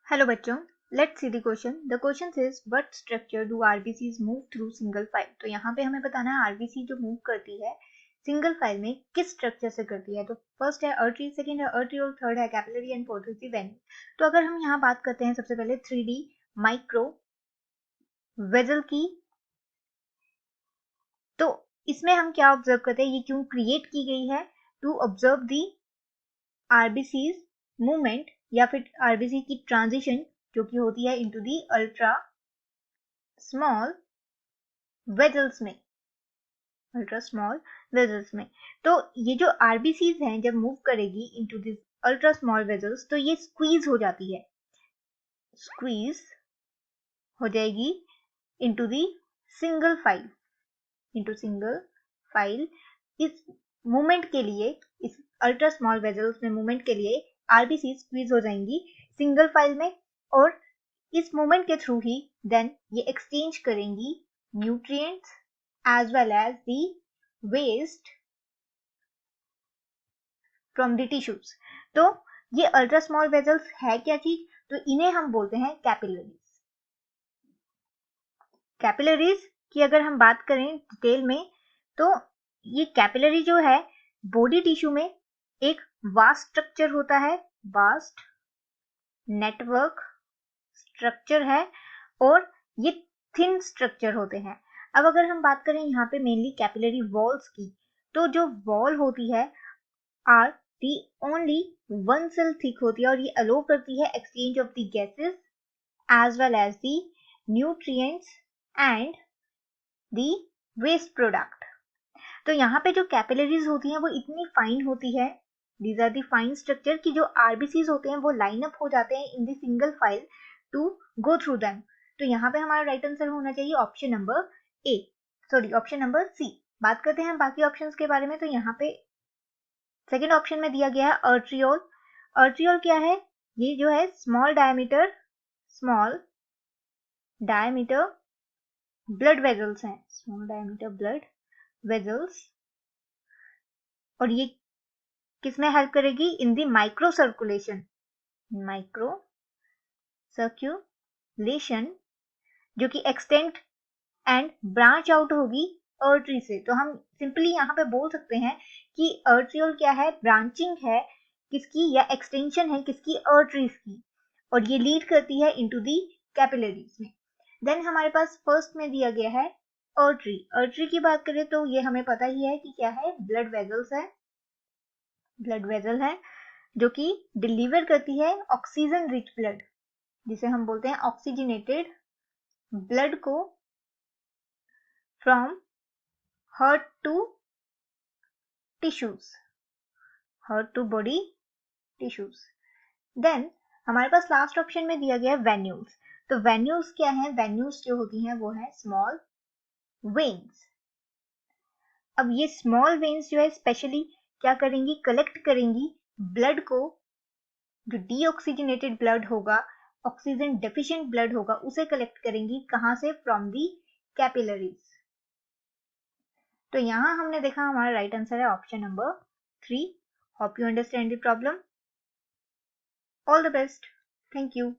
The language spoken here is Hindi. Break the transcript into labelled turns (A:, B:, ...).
A: Hello बच्चों, let's see the question. The question says what structure do RBCs move through single file? तो यहाँ पे हमें बताना है RBC जो मूव करती है सिंगल फाइल में किस स्ट्रक्चर से करती है। तो फर्स्ट है अर्टरी, सेकंड है अर्ट्रियोल, थर्ड है कैपिलरी एंड फोर्थ है वेन। तो अगर हम यहाँ बात करते हैं सबसे पहले 3D माइक्रो वेजल की, तो इसमें हम क्या ऑब्जर्व करते हैं, ये क्यों क्रिएट की गई है? To observe the RBCs movement या फिर आरबीसी की ट्रांजिशन जो कि होती है into the ultra small vessels में, अल्ट्रा स्मॉल वेजल्स में। तो ये जो आरबीसीज हैं जब मूव करेगी into this ultra small vessels तो ये स्क्वीज हो जाती है, स्क्वीज हो जाएगी into the single file, into single file. इस मूवमेंट के लिए, इस अल्ट्रा स्मॉल वेजल्स में मूवमेंट के लिए आरबीसी स्क्वीज हो जाएंगी सिंगल फाइल में, और इस मूवमेंट के थ्रू ही देन ये एक्सचेंज करेंगी nutrients as well as the waste from the tissues. तो ये अल्ट्रा स्मॉल वेजल्स है क्या चीज? तो इन्हें हम बोलते हैं कैपिलरीज। कैपिलरीज की अगर हम बात करें डिटेल में, तो ये कैपिलरी जो है बॉडी टिश्यू में एक वास्ट स्ट्रक्चर होता है, वास्ट नेटवर्क स्ट्रक्चर है, और ये थिन स्ट्रक्चर होते हैं। अब अगर हम बात करें यहाँ पे मेनली कैपिलरी वॉल्स की, तो जो वॉल होती है are the only one cell thick होती है, और ये अलो करती है exchange of the gases as well as the nutrients and the waste product. तो यहाँ पे जो कैपिलरीज होती हैं वो इतनी फाइन होती है, these are the fine structure, की जो आरबीसीज होते हैं वो लाइन अप हो जाते हैं in the single file to go through them. तो यहाँ पे हमारा राइट आंसर होना चाहिए option number A, sorry option number C. बात करते हैं बाकी ऑप्शंस के बारे में। तो यहाँ पे सेकेंड ऑप्शन में दिया गया है अर्ट्रियोल। अर्ट्रियोल क्या है? ये जो है स्मॉल डायमीटर ब्लड वेजल्स हैं, स्मॉल डायमीटर ब्लड वेजल्स, और ये किसमें हेल्प करेगी? In the micro circulation, micro circulation जो कि एक्सटेंड एंड ब्रांच आउट होगी अर्टरी से। तो हम सिंपली यहाँ पे बोल सकते हैं कि अर्ट्रियोल क्या है? ब्रांचिंग है किसकी, या एक्सटेंशन है किसकी? अर्टरीज की, और ये लीड करती है इनटू दी कैपिलरीज में। देन हमारे पास फर्स्ट में दिया गया है अर्टरी। अर्टरी की बात करें तो ये हमें पता ही है कि क्या है, ब्लड वेजल्स है, ब्लड वेजल है जो कि डिलीवर करती है ऑक्सीजन रिच ब्लड, जिसे हम बोलते हैं ऑक्सीजनेटेड ब्लड को from heart to tissues, heart to body tissues. Then हमारे पास लास्ट ऑप्शन में दिया गया है वेन्यूल्स। तो वेन्यूल्स क्या है? वेन्यूल्स जो होती हैं वो है स्मॉल वेन्स। अब ये स्मॉल वेन्स जो है स्पेशली क्या करेंगी? कलेक्ट करेंगी ब्लड को, जो डीऑक्सीजनेटेड ब्लड होगा, ऑक्सीजन डेफिशिएंट ब्लड होगा, उसे कलेक्ट करेंगी कहां से? From the capillaries. तो यहां हमने देखा हमारा राइट आंसर है option number 3। Hope you understand the problem. All the best, thank you.